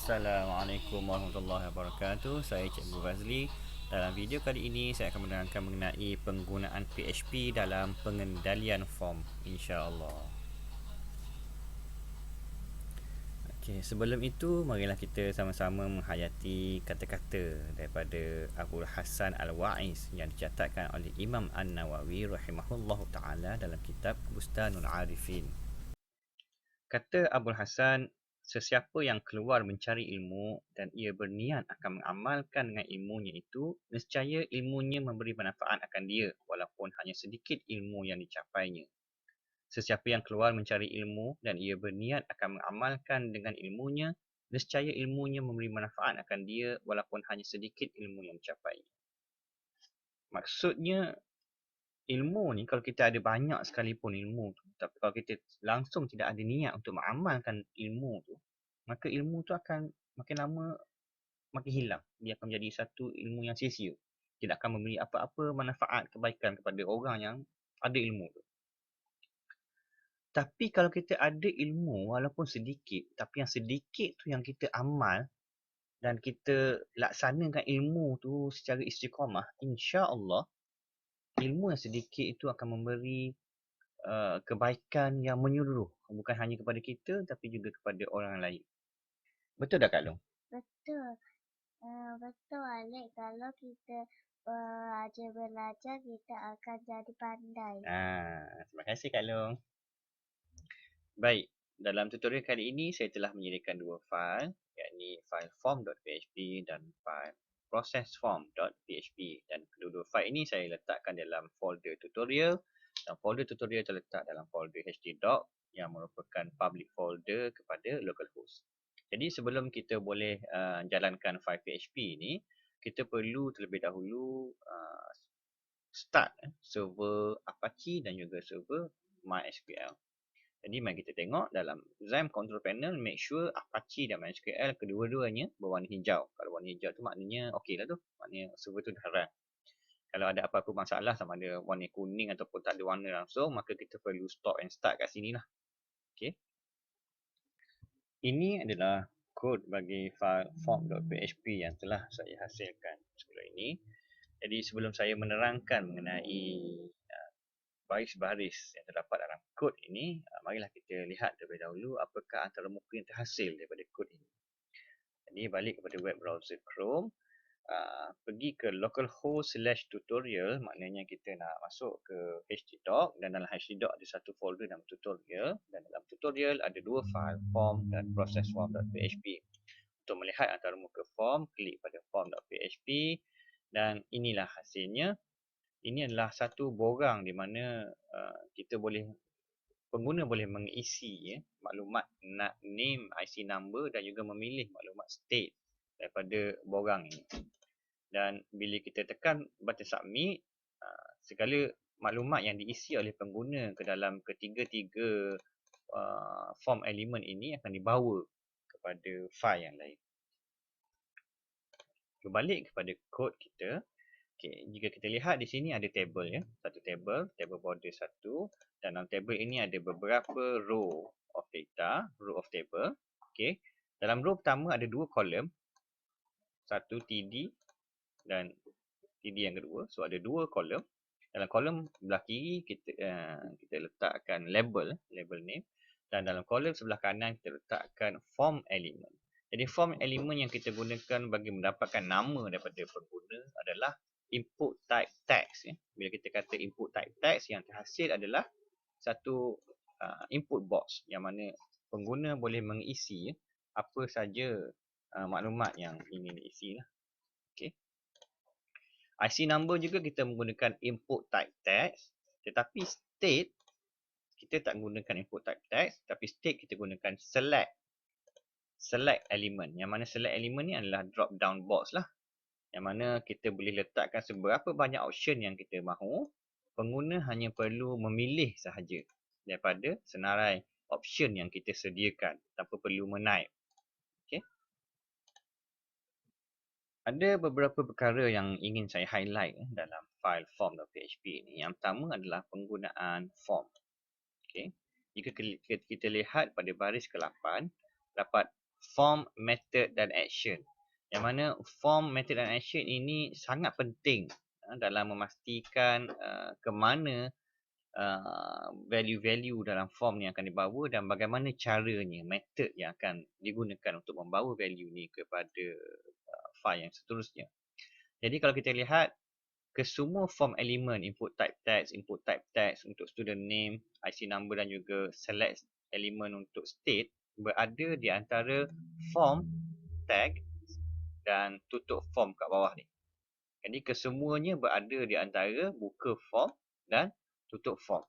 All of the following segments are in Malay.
Assalamualaikum warahmatullahi wabarakatuh. Saya Cikgu Fazli. Dalam video kali ini saya akan menerangkan mengenai penggunaan PHP dalam pengendalian form, insya-Allah. Okey, sebelum itu marilah kita sama-sama menghayati kata-kata daripada Abul Hasan Al-Wa'iz yang dicatatkan oleh Imam An-Nawawi rahimahullahu taala dalam kitab Bustanul Arifin. Kata Abul Hasan, sesiapa yang keluar mencari ilmu dan ia berniat akan mengamalkan dengan ilmunya itu, nescaya ilmunya memberi manfaat akan dia walaupun hanya sedikit ilmu yang dicapainya. Sesiapa yang keluar mencari ilmu dan ia berniat akan mengamalkan dengan ilmunya, nescaya ilmunya memberi manfaat akan dia walaupun hanya sedikit ilmu yang dicapainya. Maksudnya, ilmu ni kalau kita ada banyak sekalipun ilmu tu, tapi kalau kita langsung tidak ada niat untuk mengamalkan ilmu tu, maka ilmu tu akan makin lama makin hilang. Dia akan menjadi satu ilmu yang sia-sia. Tidak akan memberi apa-apa manfaat kebaikan kepada orang yang ada ilmu tu. Tapi kalau kita ada ilmu walaupun sedikit, tapi yang sedikit tu yang kita amal dan kita laksanakan ilmu tu secara istiqamah, insya-Allah ilmu yang sedikit itu akan memberi kebaikan yang menyeluruh, bukan hanya kepada kita tapi juga kepada orang lain. Betul tak Kak Long? Betul. Betul Alex. Kalau kita rajin belajar, kita akan jadi pandai. Terima kasih Kak Long. Baik, dalam tutorial kali ini saya telah menyediakan dua fail, yakni fail form.php dan fail processform.php, dan kedua-dua fail ini saya letakkan dalam folder tutorial, dan folder tutorial terletak dalam folder htdoc yang merupakan public folder kepada localhost. Jadi sebelum kita boleh jalankan fail PHP ini, kita perlu terlebih dahulu start server Apache dan juga server MySQL. Jadi mari kita tengok dalam XAMPP control panel, make sure Apache dan MySQL kedua-duanya berwarna hijau. Kalau warna hijau tu maknanya okey lah tu, maknanya server tu dah run. Kalau ada apa-apa masalah sama ada warna kuning ataupun tak ada warna langsung, maka kita perlu stop and start kat sini lah. Okey. Ini adalah kod bagi file form.php yang telah saya hasilkan sebelum ini. Jadi sebelum saya menerangkan mengenai baris-baris yang terdapat dalam kod ini, marilah kita lihat terlebih dahulu apakah antara muka yang terhasil daripada kod ini. Jadi balik kepada web browser Chrome, pergi ke localhost/tutorial, maknanya kita nak masuk ke htdoc, dan dalam htdoc ada satu folder nama tutorial, dan dalam tutorial ada dua fail, form dan processform.php. Untuk melihat antara muka form, klik pada form.php, dan inilah hasilnya. Ini adalah satu borang di mana pengguna boleh mengisi maklumat name, IC number dan juga memilih maklumat state daripada borang ini. Dan bila kita tekan button submit, segala maklumat yang diisi oleh pengguna ke dalam ketiga-tiga form elemen ini akan dibawa kepada fail yang lain. Berbalik kepada kod kita. Okay, jika kita lihat di sini ada table ya, satu table border 1, dan dalam table ini ada beberapa row of data, row of table. Okay, dalam row pertama ada dua kolom, satu TD dan TD yang kedua, so ada dua kolom. Dalam kolom sebelah kiri kita letakkan label name, dan dalam kolom sebelah kanan kita letakkan form element. Jadi form element yang kita gunakan bagi mendapatkan nama daripada pengguna adalah input type text ya. Bila kita kata input type text, yang terhasil adalah satu input box yang mana pengguna boleh mengisi apa saja maklumat yang ingin diisi lah. Okey. IC number juga kita menggunakan input type text, tetapi state kita tak menggunakan input type text, tapi state kita gunakan select element, yang mana select element ni adalah drop down box lah, yang mana kita boleh letakkan seberapa banyak option yang kita mahu. Pengguna hanya perlu memilih sahaja daripada senarai option yang kita sediakan tanpa perlu menaip. Okay. Ada beberapa perkara yang ingin saya highlight dalam file form.php ini. Yang pertama adalah penggunaan form. Okay. Jika kita lihat pada baris ke-8, dapat form, method dan action. Yang mana form, method dan action ini sangat penting dalam memastikan ke mana value-value dalam form ni akan dibawa dan bagaimana caranya, method yang akan digunakan untuk membawa value ni kepada file yang seterusnya. Jadi kalau kita lihat kesemua form elemen input type text untuk student name, IC number dan juga select elemen untuk state berada di antara form, tag dan tutup form kat bawah ni. Jadi kesemuanya berada di antara buka form dan tutup form.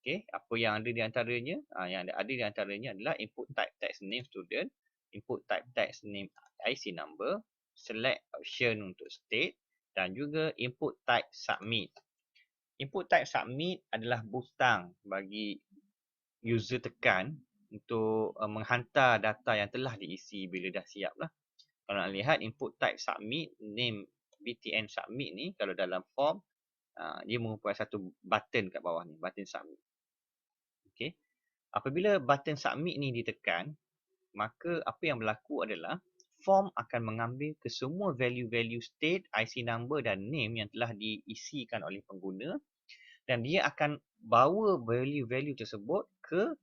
Okey, apa yang ada di antaranya? Yang ada di antaranya adalah input type text name student, input type text name IC number, select option untuk state dan juga input type submit. Input type submit adalah butang bagi user tekan untuk menghantar data yang telah diisi bila dah siap lah. Kalau nak lihat input type submit, name btn submit ni kalau dalam form dia merupakan satu button kat bawah ni, button submit. Okey. Apabila button submit ni ditekan, maka apa yang berlaku adalah form akan mengambil kesemua value-value state, IC number dan name yang telah diisikan oleh pengguna dan dia akan bawa value-value tersebut ke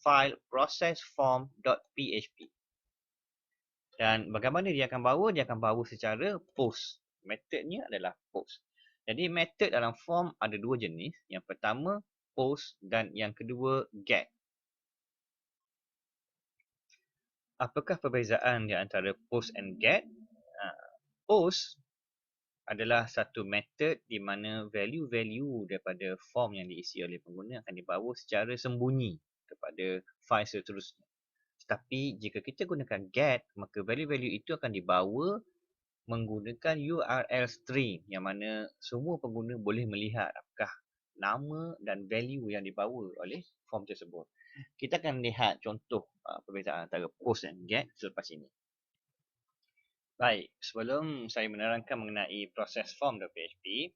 file processform.php. Dan bagaimana dia akan bawa? Dia akan bawa secara post. Metodnya adalah post. Jadi method dalam form ada dua jenis. Yang pertama post dan yang kedua get. Apakah perbezaan di antara post and get? Post adalah satu metod di mana value-value daripada form yang diisi oleh pengguna akan dibawa secara sembunyi kepada file seterusnya. Tetapi jika kita gunakan get, maka value-value itu akan dibawa menggunakan URL string yang mana semua pengguna boleh melihat apakah nama dan value yang dibawa oleh form tersebut. Kita akan lihat contoh perbezaan antara post dan get selepas ini. Baik, sebelum saya menerangkan mengenai proses form.php,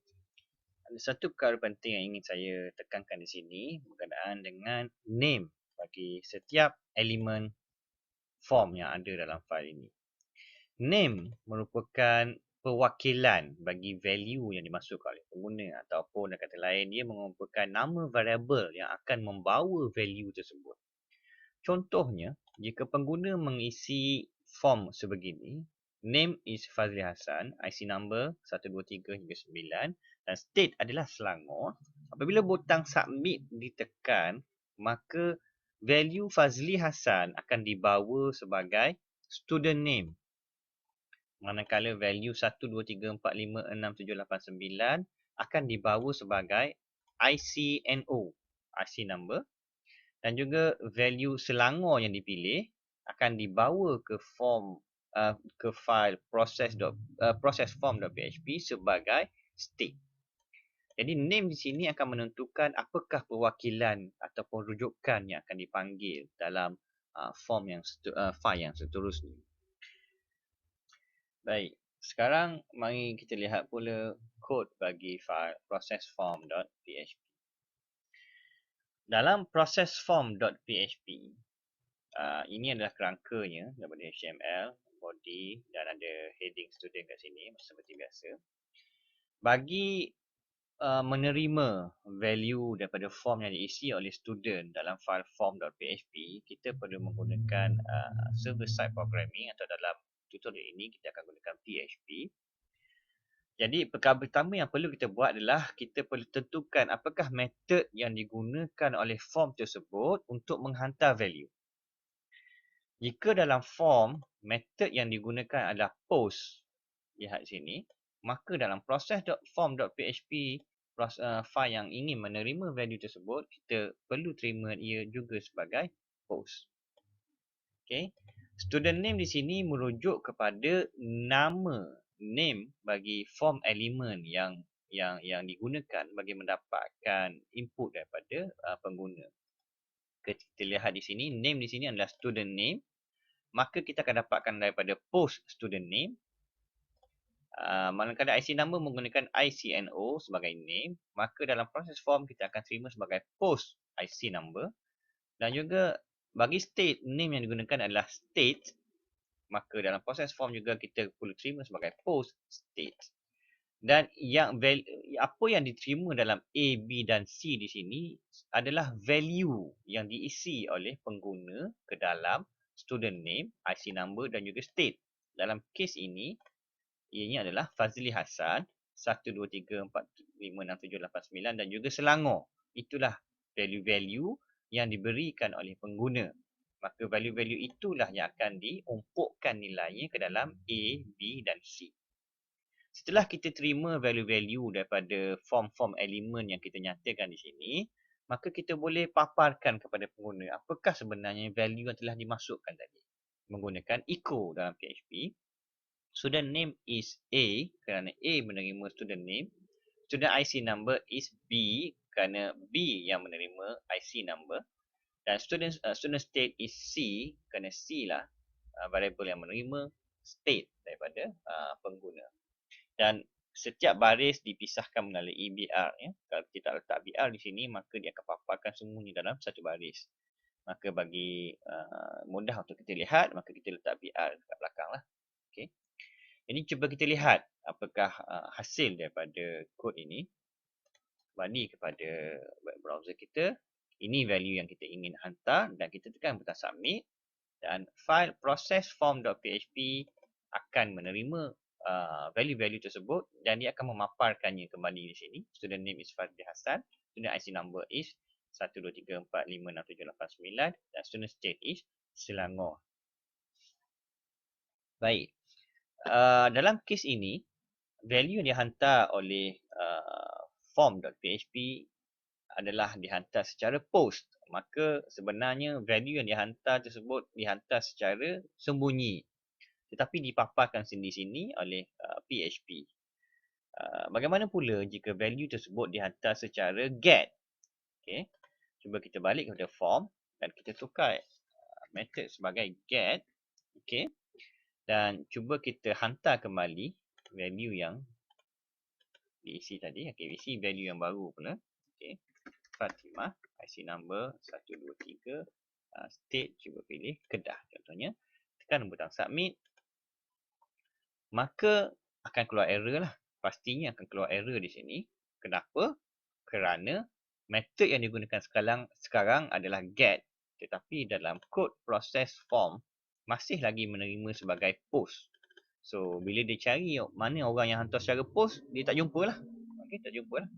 ada satu perkara penting yang ingin saya tekankan di sini berkenaan dengan name bagi setiap elemen form yang ada dalam file ini. Name merupakan perwakilan bagi value yang dimasukkan oleh pengguna ataupun dengan kata lain dia merupakan nama variable yang akan membawa value tersebut. Contohnya, jika pengguna mengisi form sebegini, name is Fazli Hassan, IC number 123 hingga 9 dan state adalah Selangor. Apabila butang submit ditekan, maka value Fazli Hassan akan dibawa sebagai student name. Manakala value 123456789 akan dibawa sebagai ICNO, IC number. Dan juga value Selangor yang dipilih akan dibawa ke form ke file processform.php sebagai state. Jadi name di sini akan menentukan apakah perwakilan ataupun rujukan yang akan dipanggil dalam form yang file yang seterusnya. Baik, sekarang mari kita lihat pula kod bagi file processform.php. Dalam processform.php, ini adalah kerangkanya daripada HTML, body dan ada heading student kat sini seperti biasa. Bagi menerima value daripada form yang diisi oleh student dalam file form.php, kita perlu menggunakan server-side programming atau dalam tutorial ini kita akan gunakan PHP. Jadi perkara pertama yang perlu kita buat adalah kita perlu tentukan apakah metod yang digunakan oleh form tersebut untuk menghantar value. Jika dalam form, metod yang digunakan adalah post, lihat sini, maka dalam process.form.php file yang ingin menerima value tersebut, kita perlu terima ia juga sebagai post. Okay. Student name di sini merujuk kepada nama name bagi form elemen yang digunakan bagi mendapatkan input daripada pengguna. Kita lihat di sini, name di sini adalah student name. Maka kita akan dapatkan daripada post student name. Manakala IC number menggunakan ICNO sebagai name, maka dalam proses form kita akan terima sebagai post IC number. Dan juga bagi state, name yang digunakan adalah state, maka dalam proses form juga kita perlu terima sebagai post state. Dan apa yang diterima dalam A, B dan C di sini adalah value yang diisi oleh pengguna ke dalam student name, IC number dan juga state. Dalam kes ini, ianya adalah Fazli Hassan 123456789 dan juga Selangor. Itulah value-value yang diberikan oleh pengguna. Maka value-value itulah yang akan diumpukkan nilainya ke dalam A, B dan C. Setelah kita terima value-value daripada form-form elemen yang kita nyatakan di sini, maka kita boleh paparkan kepada pengguna apakah sebenarnya value yang telah dimasukkan tadi. Menggunakan echo dalam PHP, student name is A kerana A menerima student name. Student IC number is B kerana B yang menerima IC number. Dan student state is C kerana C lah variable yang menerima state daripada pengguna. Dan setiap baris dipisahkan melalui BR. Ya. Kalau kita letak BR di sini, maka dia akan paparkan semuanya dalam satu baris. Maka bagi mudah untuk kita lihat, maka kita letak BR dekat belakang lah. Okay. Jadi cuba kita lihat apakah hasil daripada kod ini. Kembali kepada web browser kita. Ini value yang kita ingin hantar dan kita tekan butang submit. Dan file processform.php akan menerima value-value tersebut dan dia akan memaparkannya kembali di sini. Student name is Fazli Hassan, student IC number is 123456789 dan student state is Selangor. Baik. Dalam kes ini, value yang dihantar oleh form.php adalah dihantar secara post. Maka sebenarnya value yang dihantar tersebut dihantar secara sembunyi. Tetapi dipaparkan di sini oleh PHP. Bagaimana pula jika value tersebut dihantar secara get? Okay. Cuba kita balik kepada form dan kita tukar method sebagai get. Okay. Dan cuba kita hantar kembali value yang diisi tadi. Okay, isi value yang baru pula. Okay. Fatimah, IC number 123, state cuba pilih Kedah contohnya. Tekan butang submit. Maka akan keluar error lah. Pastinya akan keluar error di sini. Kenapa? Kerana method yang digunakan sekarang adalah get. Tetapi dalam kod process form masih lagi menerima sebagai post. So, bila dia cari mana orang yang hantar secara post, dia tak jumpa lah. Okay, tak jumpa lah.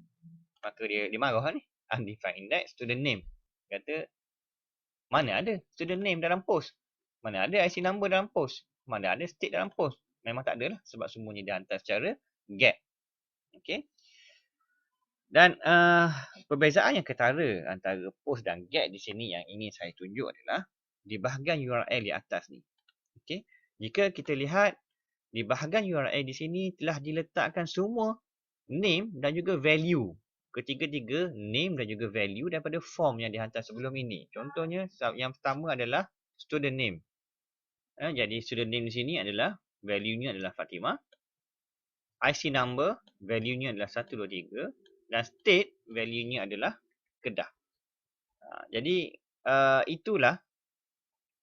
Maka dia marah lah ni. Undefined index student name. Kata, mana ada student name dalam post? Mana ada IC number dalam post? Mana ada state dalam post? Memang tak ada lah sebab semuanya dihantar secara get. Okay. Dan perbezaan yang ketara antara post dan get di sini yang ingin saya tunjuk adalah di bahagian URL di atas ni. Okay. Jika kita lihat di bahagian URL di sini telah diletakkan semua name dan juga value. Ketiga-tiga name dan juga value daripada form yang dihantar sebelum ini. Contohnya yang pertama adalah student name. Jadi student name di sini adalah value-nya adalah Fatimah. IC number, value-nya adalah 123. Dan state, value-nya adalah Kedah. Jadi, itulah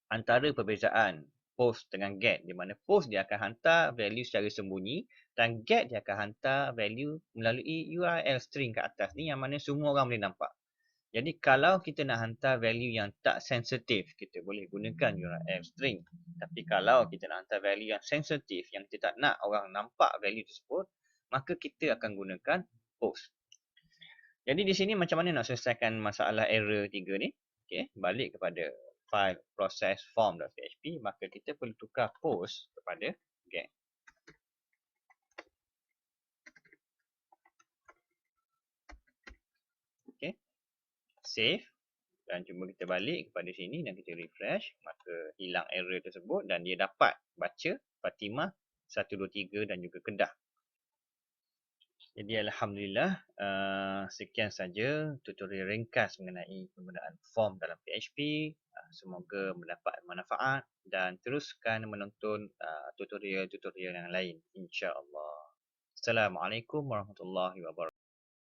antara perbezaan post dengan get. Di mana post dia akan hantar value secara sembunyi. Dan get dia akan hantar value melalui URL string kat atas ni yang mana semua orang boleh nampak. Jadi kalau kita nak hantar value yang tak sensitif, kita boleh gunakan URL string. Tapi kalau kita nak hantar value yang sensitif, yang kita tak nak orang nampak value tersebut, maka kita akan gunakan post. Jadi di sini macam mana nak selesaikan masalah error 3 ni? Okay, balik kepada file processform.php, maka kita perlu tukar post kepada get. Okay, save. Dan cuma kita balik kepada sini dan kita refresh, maka hilang error tersebut dan dia dapat baca Fatimah 123 dan juga Kedah. Jadi alhamdulillah sekian saja tutorial ringkas mengenai penggunaan form dalam PHP. Semoga mendapat manfaat dan teruskan menonton tutorial-tutorial yang lain insya-Allah. Assalamualaikum warahmatullahi wabarakatuh.